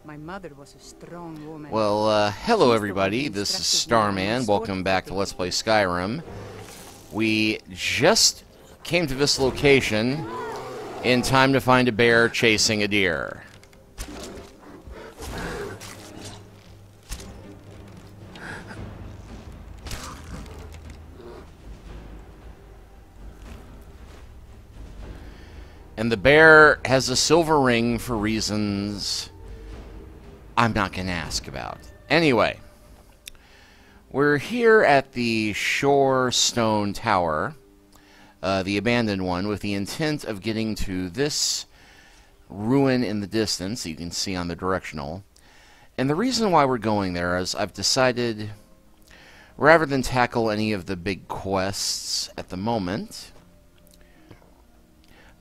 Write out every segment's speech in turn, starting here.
My mother was a strong woman. Well, hello everybody, this is Starman. Welcome back to Let's Play Skyrim. We just came to this location in time to find a bear chasing a deer. And the bear has a silver ring for reasons I'm not going to ask about. Anyway, we're here at the Shore Stone Tower, the abandoned one, with the intent of getting to this ruin in the distance, you can see on the directional. And the reason why we're going there is I've decided, rather than tackle any of the big quests at the moment,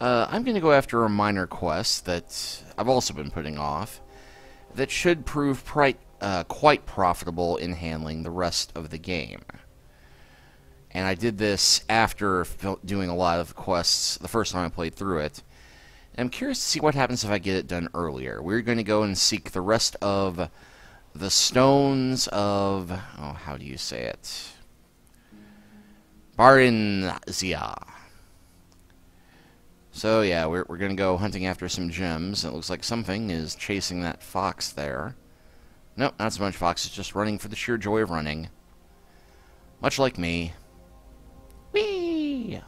I'm going to go after a minor quest that I've also been putting off, that should prove quite profitable in handling the rest of the game. And I did this after doing a lot of quests the first time I played through it. And I'm curious to see what happens if I get it done earlier. We're going to go and seek the rest of the Stones of... oh, how do you say it? Barenziah. So yeah, we're going to go hunting after some gems. It looks like something is chasing that fox there. Nope, not so much fox. It's just running for the sheer joy of running. Much like me. Whee!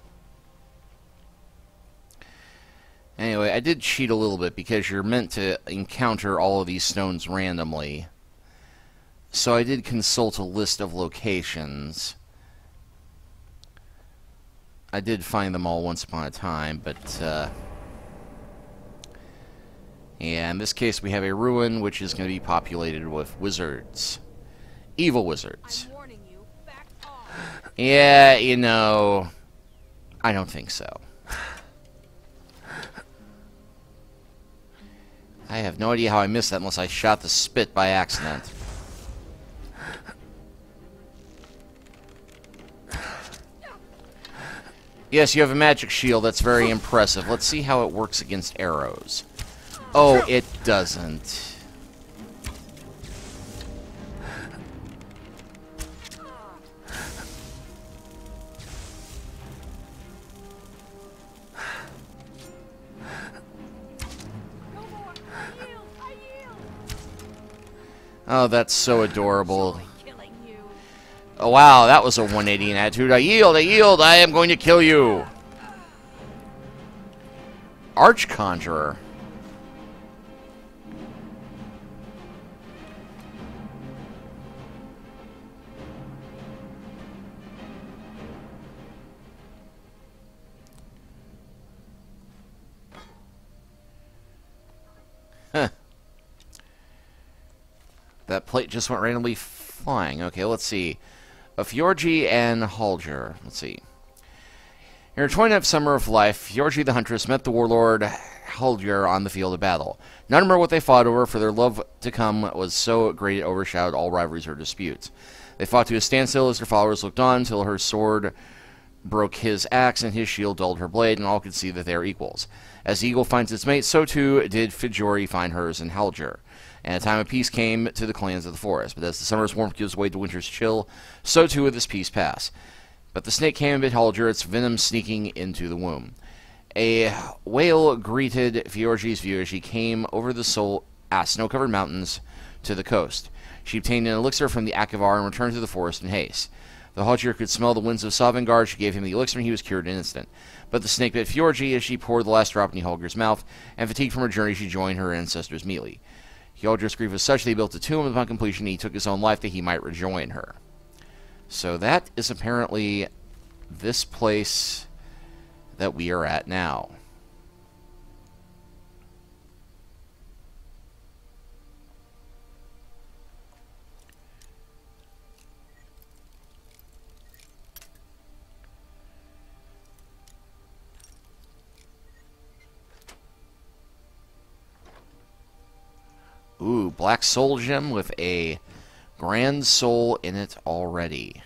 Anyway, I did cheat a little bit because you're meant to encounter all of these stones randomly. So I did consult a list of locations. I did find them all once upon a time, but, yeah, in this case we have a ruin which is going to be populated with wizards. Evil wizards. I'm warning you, back off. Yeah, you know, I don't think so. I have no idea how I missed that unless I shot the spit by accident. Yes, you have a magic shield. That's very impressive. Let's see how it works against arrows. Oh, it doesn't. Oh, that's so adorable. Oh, wow, that was a 180 in attitude. I yield, I am going to kill you. Archconjurer. Huh. That plate just went randomly flying. Okay, let's see. Fjorgi and Halger. Let's see. In her 29th summer of life, Fjorgi the Huntress met the warlord Halger on the field of battle. None remember what they fought over, for their love to come was so great it overshadowed all rivalries or disputes. They fought to a standstill as their followers looked on, until her sword broke his axe and his shield dulled her blade, and all could see that they are equals. As the eagle finds its mate, so too did Fjorgi find hers in Halger. And a time of peace came to the clans of the forest. But as the summer's warmth gives way to winter's chill, so too would this peace pass. But the snake came and bit Halger, its venom sneaking into the womb. A whale greeted Fjorgi's view as she came over the snow-covered mountains to the coast. She obtained an elixir from the Akavar and returned to the forest in haste. The Halger could smell the winds of Sovngarde. She gave him the elixir and he was cured in an instant. But the snake bit Fjorgi as she poured the last drop in Halger's mouth, and fatigued from her journey she joined her ancestors meekly. Halger's grief was such that he built a tomb, and upon completion he took his own life that he might rejoin her. So that is apparently this place that we are at now. Ooh, black soul gem with a grand soul in it already.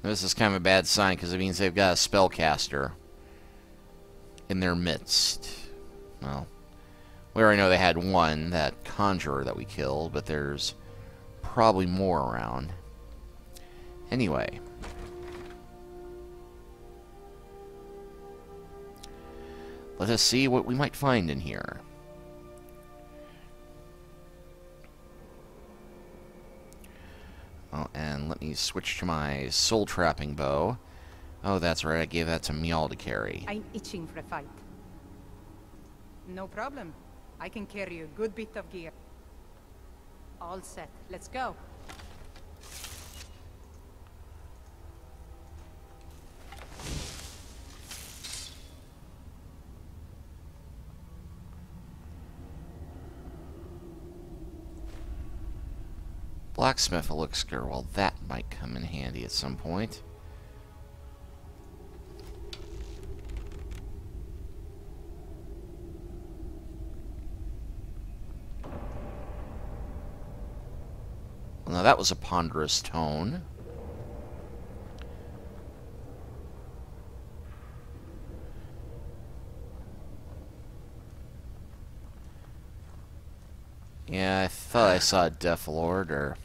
This is kind of a bad sign, because it means they've got a spellcaster in their midst. Well, we already know they had one, that conjurer that we killed, but there's probably more around. Anyway. Let us see what we might find in here. Oh, and let me switch to my soul trapping bow. Oh, that's right, I gave that to Meow to carry. I'm itching for a fight. No problem. I can carry a good bit of gear. All set. Let's go. Blacksmith elixir, well, that might come in handy at some point. Well, now that was a ponderous tone. Yeah, I thought I saw a Death Lord, or...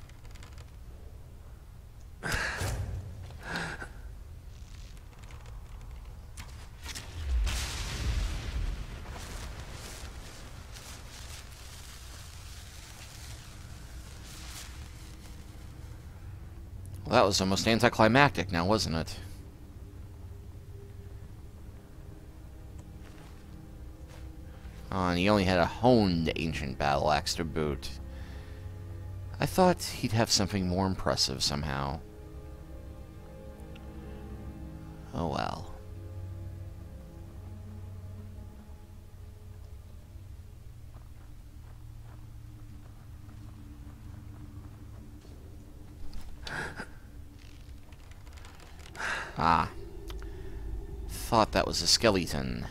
Well, that was almost anticlimactic now, wasn't it? Oh, and he only had a honed ancient battle axe to boot. I thought he'd have something more impressive somehow. Oh well. Ah. Thought that was a skeleton.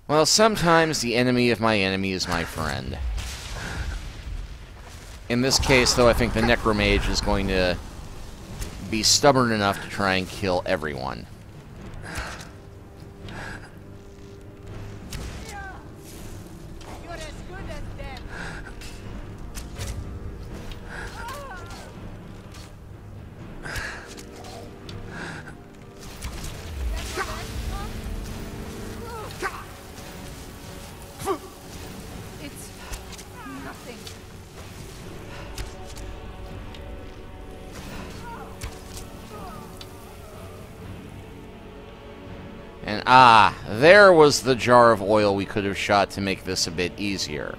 Well, sometimes the enemy of my enemy is my friend. In this case, though, I think the necromage is going to be stubborn enough to try and kill everyone. You're as good as them. It's nothing. And ah, there was the jar of oil we could have shot to make this a bit easier.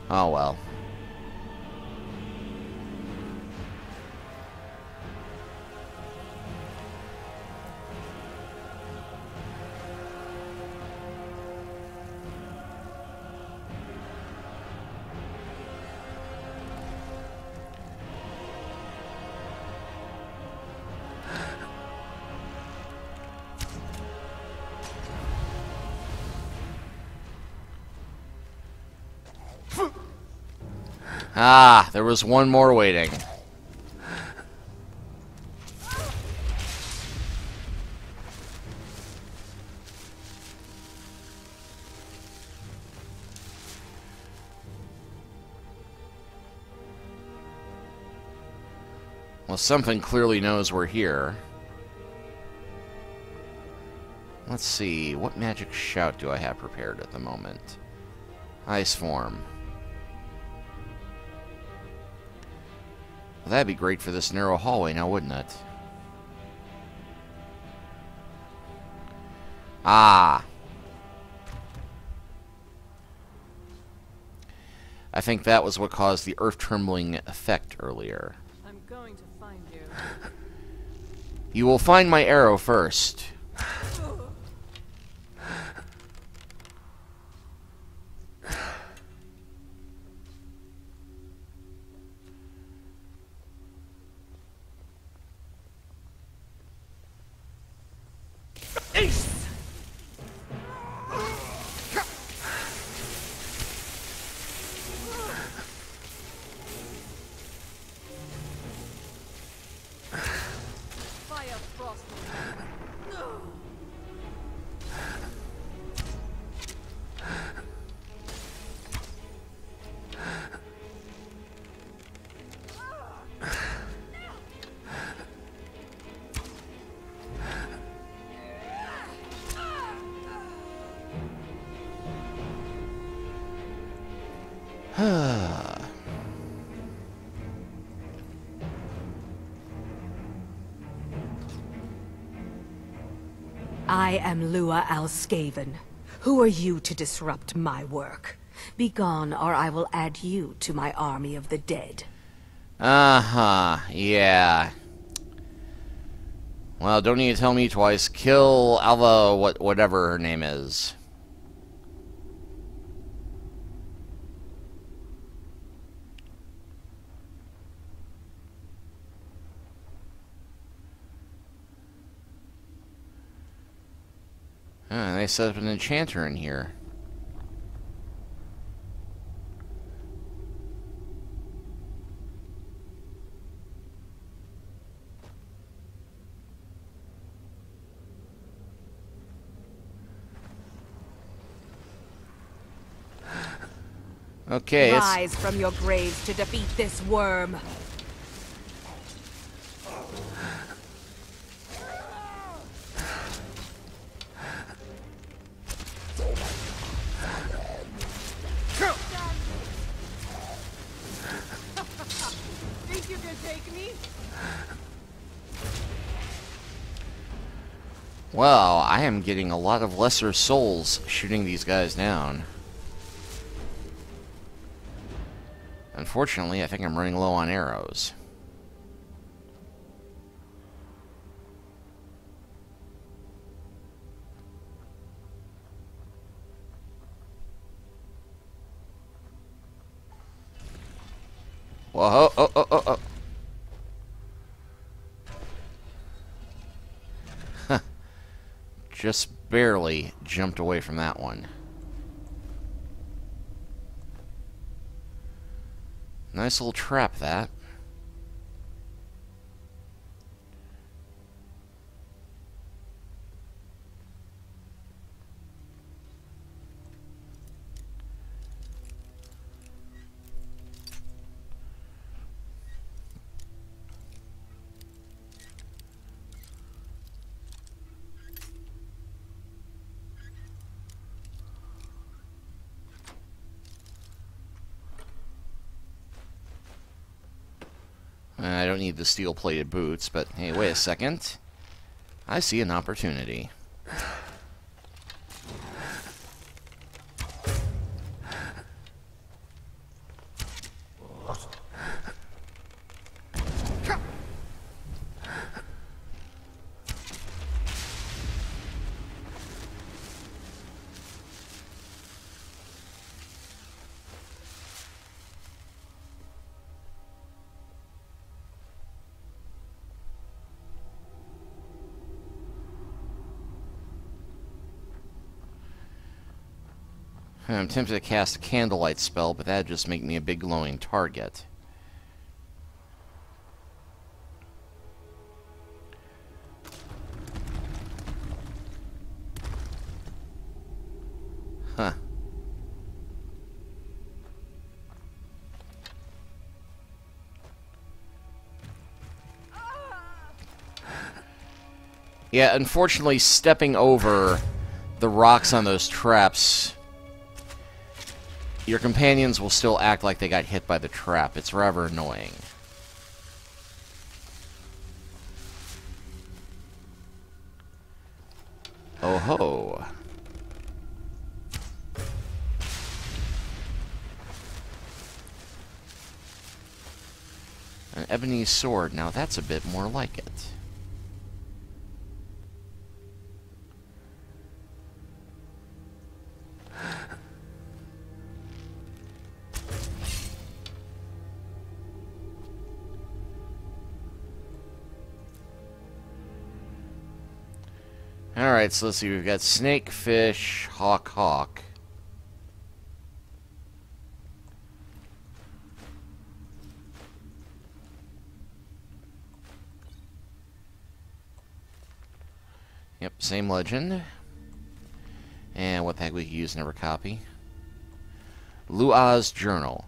Oh well. Ah, there was one more waiting. Well, something clearly knows we're here. Let's see, what magic shout do I have prepared at the moment? Ice form. Well, that'd be great for this narrow hallway now, wouldn't it? Ah! I think that was what caused the earth-trembling effect earlier. I'm going to find you. You will find my arrow first. I am Lua Alskaven. Who are you to disrupt my work? Begone, or I will add you to my army of the dead. Uh-huh, yeah. Well, don't need to tell me twice. Kill Alva, whatever her name is. They set up an enchanter in here. Okay, Rise from your graves to defeat this worm. Think you can take me? Well, I am getting a lot of lesser souls shooting these guys down. Unfortunately, I think I'm running low on arrows. Whoa, oh. Just barely jumped away from that one. Nice little trap, that. I don't need the steel-plated boots, but hey, wait a second. I see an opportunity. I'm tempted to cast a candlelight spell, but that'd just make me a big glowing target. Huh. Yeah, unfortunately, stepping over the rocks on those traps, your companions will still act like they got hit by the trap. It's rather annoying. Oh ho. An ebony sword. Now that's a bit more like it. Alright, so let's see. We've got snake, fish, hawk, hawk. Yep, same legend. And what the heck we could use, never copy. Lua's Journal.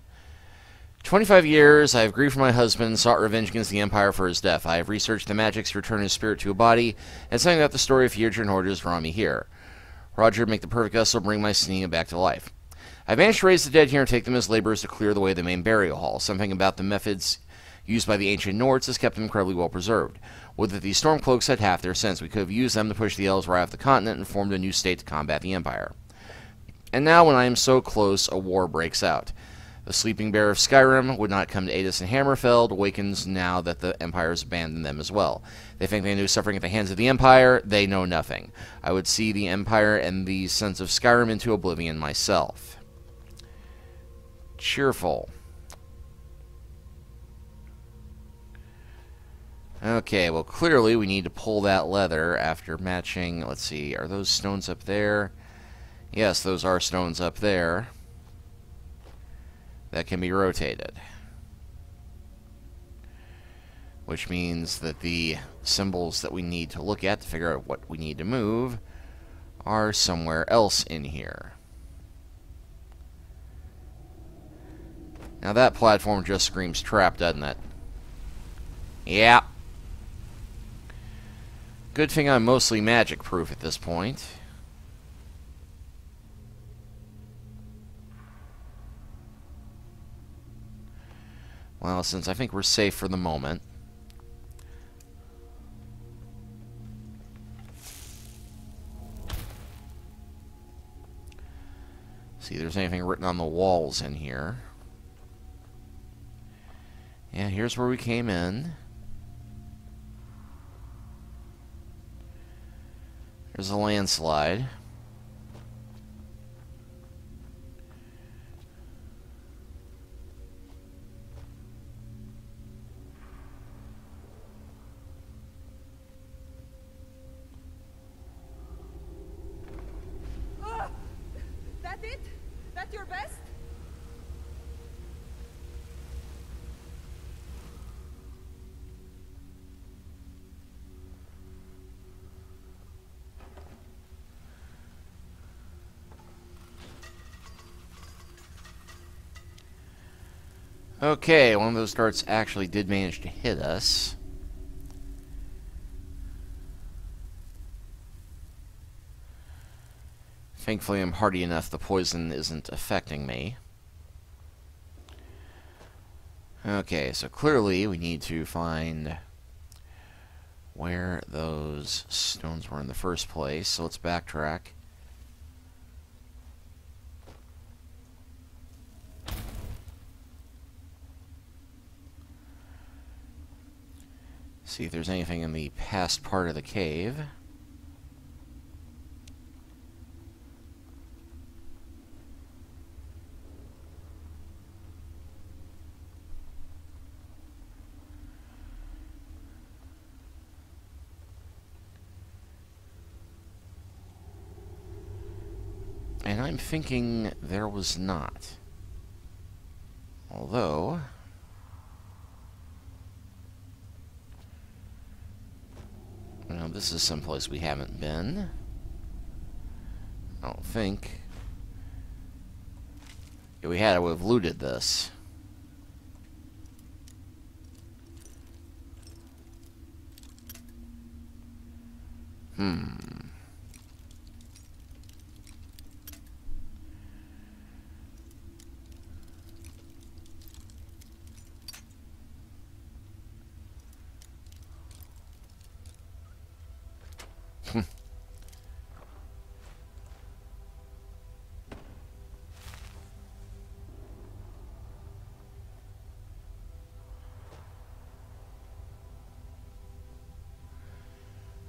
25 years, I have grieved for my husband, sought revenge against the Empire for his death. I have researched the magics to return his spirit to a body, and something about the story of Fjordr and Horder has drawn me here. Roger, make the perfect vessel, bring my Sneema back to life. I've managed to raise the dead here and take them as laborers to clear the way of the main burial hall. Something about the methods used by the ancient Nords has kept them incredibly well preserved. Would that these Stormcloaks had half their sense. We could have used them to push the elves right off the continent and formed a new state to combat the Empire. And now, when I am so close, a war breaks out. The sleeping bear of Skyrim would not come to aid us in Hammerfell, awakens now that the Empire has abandoned them as well. They think they knew suffering at the hands of the Empire. They know nothing. I would see the Empire and the sons of Skyrim into oblivion myself. Cheerful. Okay, well, clearly we need to pull that leather after matching. Let's see, are those stones up there? Yes, those are stones up there. That can be rotated. Which means that the symbols that we need to look at to figure out what we need to move are somewhere else in here. Now that platform just screams trap, doesn't it? Yeah. Good thing I'm mostly magic-proof at this point. Well, since I think we're safe for the moment. See if there's anything written on the walls in here. Yeah, here's where we came in. There's a landslide. That it? That your best? Okay, one of those darts actually did manage to hit us. Thankfully, I'm hardy enough the poison isn't affecting me. Okay, so clearly we need to find where those stones were in the first place. So let's backtrack. See if there's anything in the past part of the cave. And I'm thinking there was not. Although, well, this is someplace we haven't been. I don't think. If we had, I would have looted this.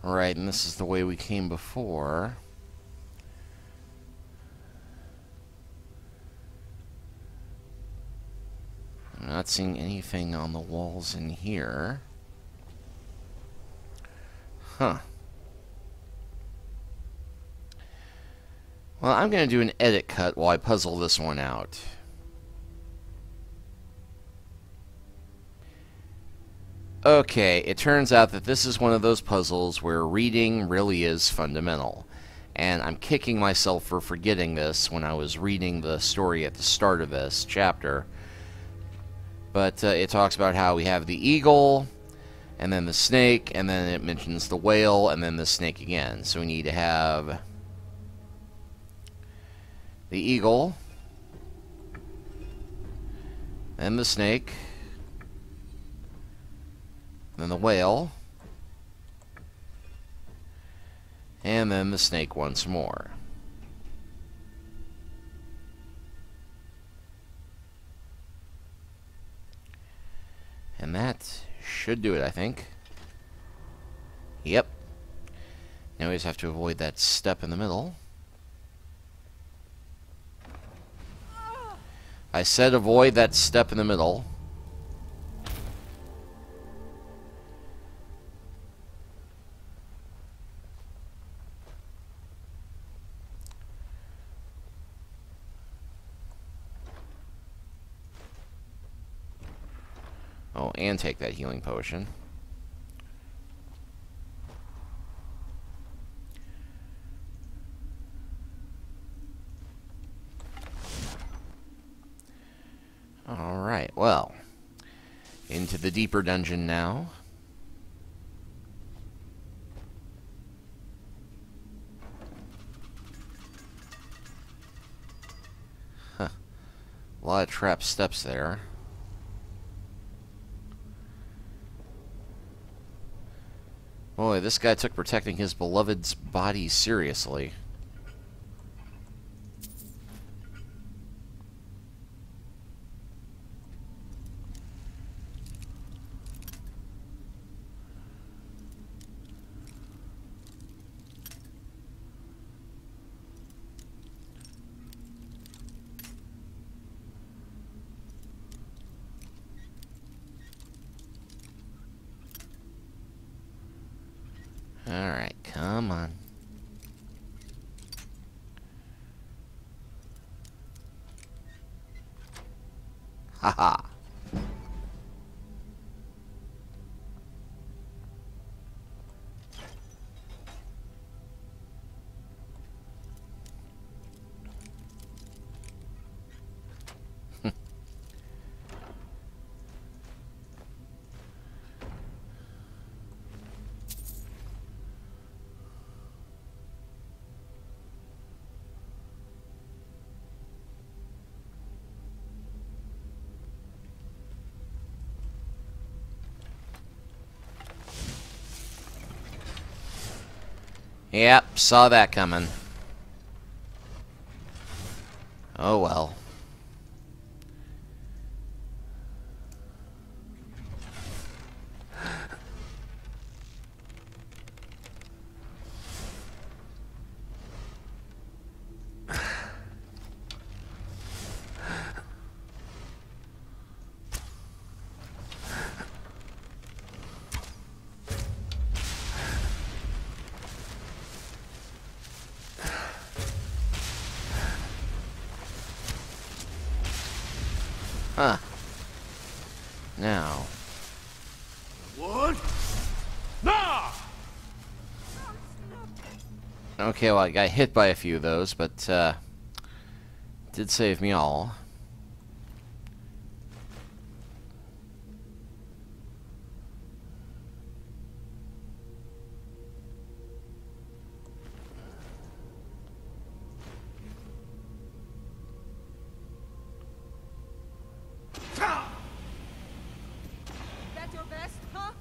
Alright, and this is the way we came before. I'm not seeing anything on the walls in here. Huh. Well, I'm going to do an edit cut while I puzzle this one out. Okay, it turns out that this is one of those puzzles where reading really is fundamental. And I'm kicking myself for forgetting this when I was reading the story at the start of this chapter. But it talks about how we have the eagle, and then the snake, and then it mentions the whale, and then the snake again. So we need to have the eagle, then the snake, then the whale, and then the snake once more. And that should do it, I think. Yep. Now we just have to avoid that step in the middle. I said avoid that step in the middle. Oh, and take that healing potion. Alright, well. Into the deeper dungeon now. Huh. A lot of trap steps there. Boy, this guy took protecting his beloved's body seriously. Alright, come on. Haha. Yep, saw that coming. Oh well. Huh. Now. What? Nah! Okay, well, I got hit by a few of those, but, did save me all. That your best, huh?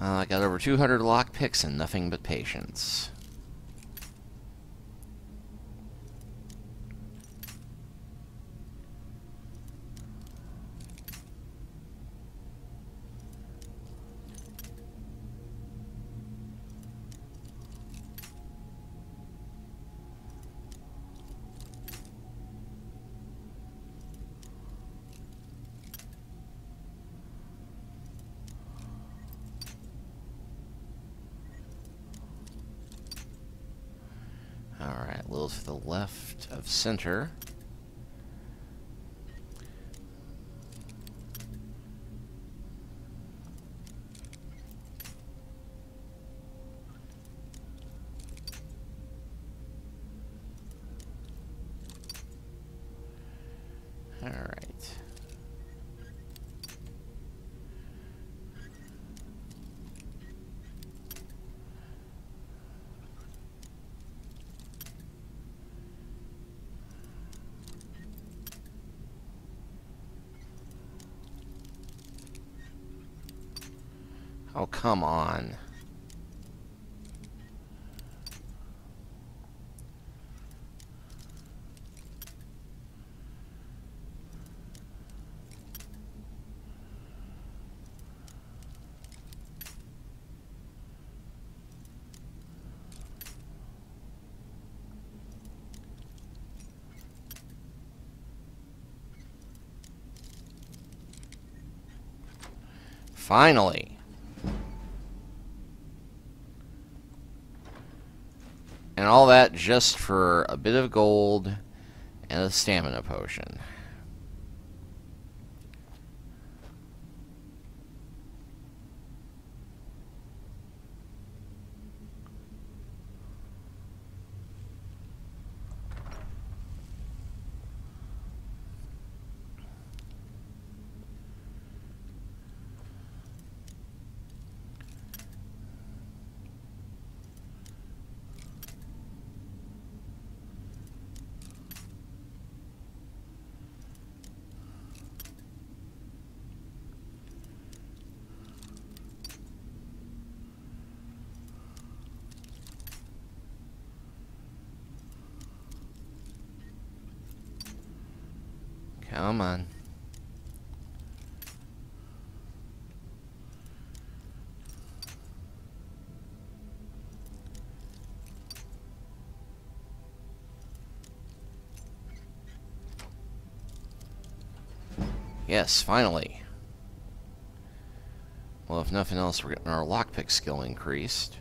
Well, I got over 200 lockpicks and nothing but patience. to the left of center. All right. Oh, come on. Finally. And all that just for a bit of gold and a stamina potion. Come on. Yes, finally. Well, if nothing else, we're getting our lockpick skill increased.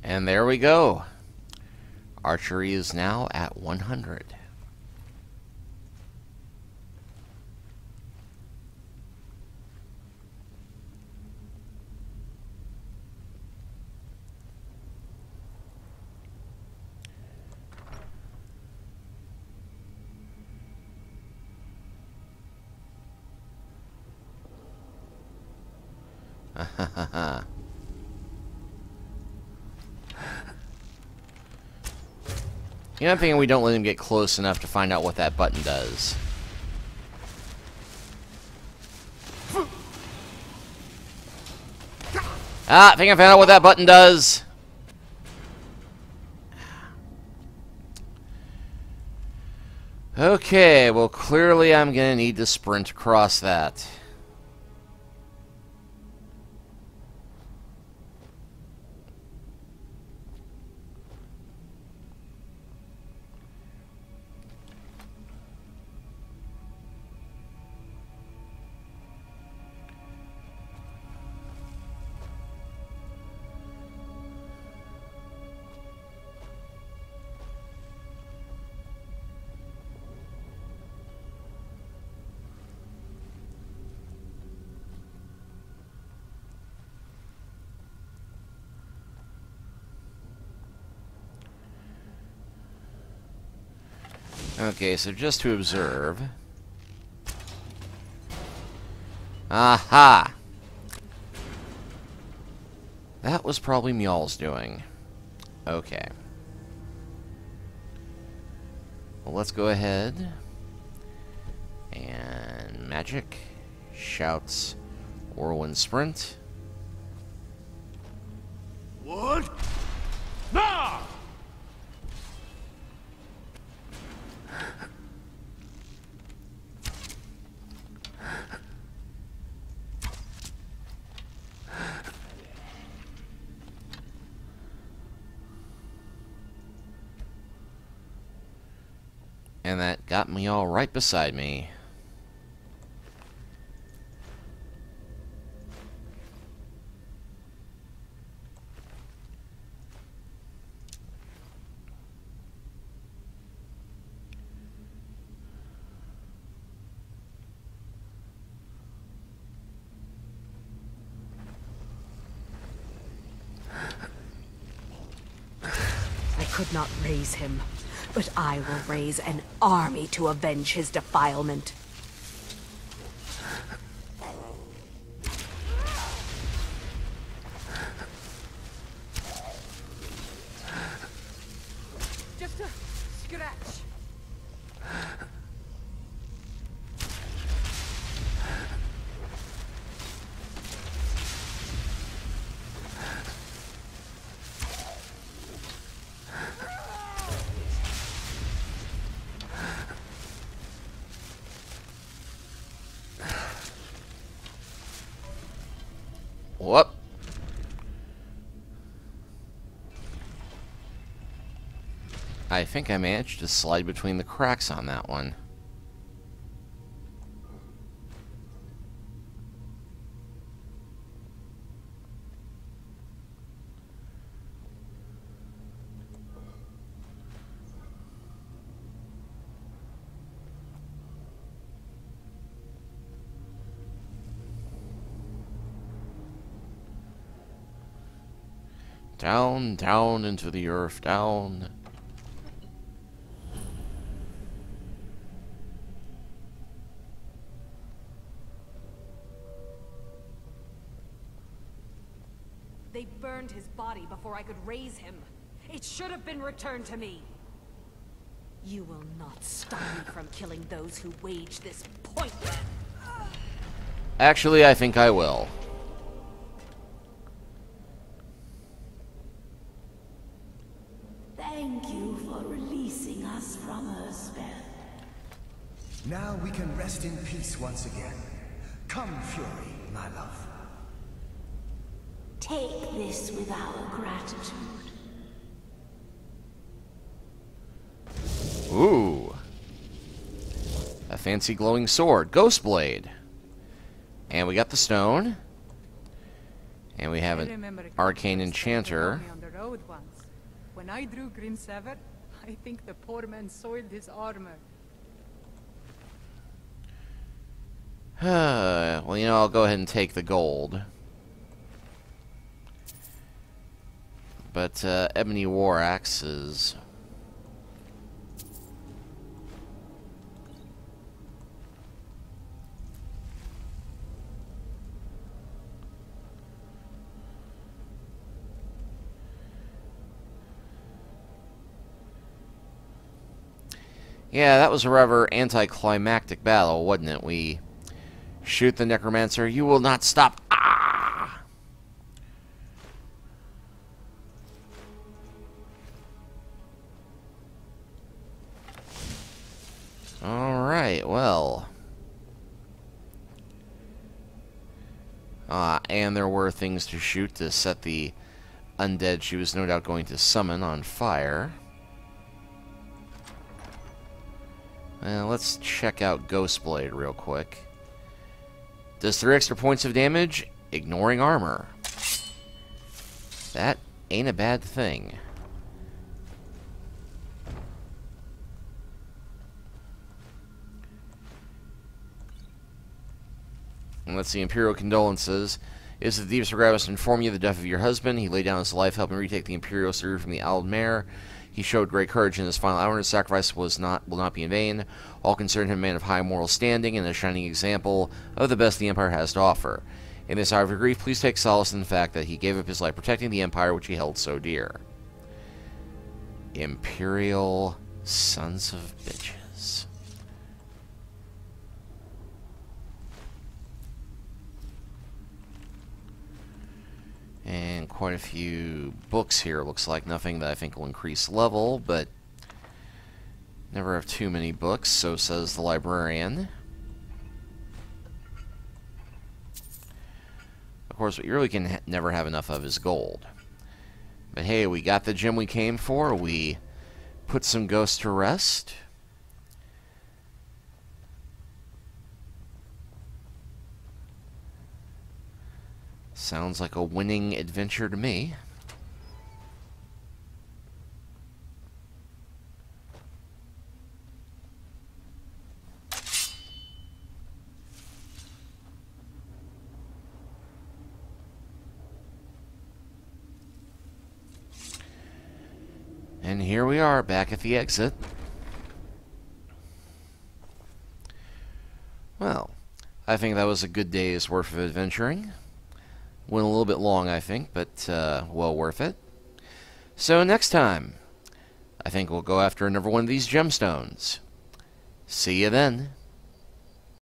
And there we go. Archery is now at 100. You know, I'm thinking we don't let him get close enough to find out what that button does. Ah, I think I found out what that button does. Okay, well, clearly I'm gonna need to sprint across that. Okay, so just to observe. Aha! That was probably Mjol's doing. Okay. let's go ahead and magic, shouts, whirlwind sprint. What? Nah! And that got me all right beside me. I could not raise him, but I will raise an army to avenge his defilement. Just a scratch. Whoop. I think I managed to slide between the cracks on that one. Down, down into the earth, down. They burned his body before I could raise him. It should have been returned to me. You will not stop me from killing those who wage this pointless. Actually, I think I will. Thank you for releasing us from her spell. Now we can rest in peace once again. Come, Fury, my love. Take this with our gratitude. Ooh. A fancy glowing sword. Ghost Blade. And we got the stone. And we have an arcane enchanter. On the road once. When I drew Grim Sever, I think the poor man soiled his armor. Well, you know, I'll go ahead and take the gold. But, Ebony War Axe is... Yeah, that was a rather anticlimactic battle, wasn't it? We shoot the necromancer. You will not stop. Ah! Alright, well. And there were things to shoot to set the undead she was no doubt going to summon on fire. Let's check out Ghostblade real quick. Does 3 extra points of damage, ignoring armor. That ain't a bad thing. And let's see, Imperial Condolences. Is the deepest regret to inform you of the death of your husband. He laid down his life helping retake the Imperial City from the Aldmere. He showed great courage in his final hour, and his sacrifice will not be in vain. All considered him a man of high moral standing and a shining example of the best the Empire has to offer. In this hour of your grief, please take solace in the fact that he gave up his life protecting the Empire which he held so dear. Imperial Sons of bitches. And quite a few books here. Looks like nothing that I think will increase level, but never have too many books, so says the librarian. Of course, what you really can never have enough of is gold. But hey, we got the gem we came for. We put some ghosts to rest. Sounds like a winning adventure to me. And here we are, back at the exit. Well, I think that was a good day's worth of adventuring. Went a little bit long, I think, but well worth it. So next time, I think we'll go after another one of these gemstones. See you then.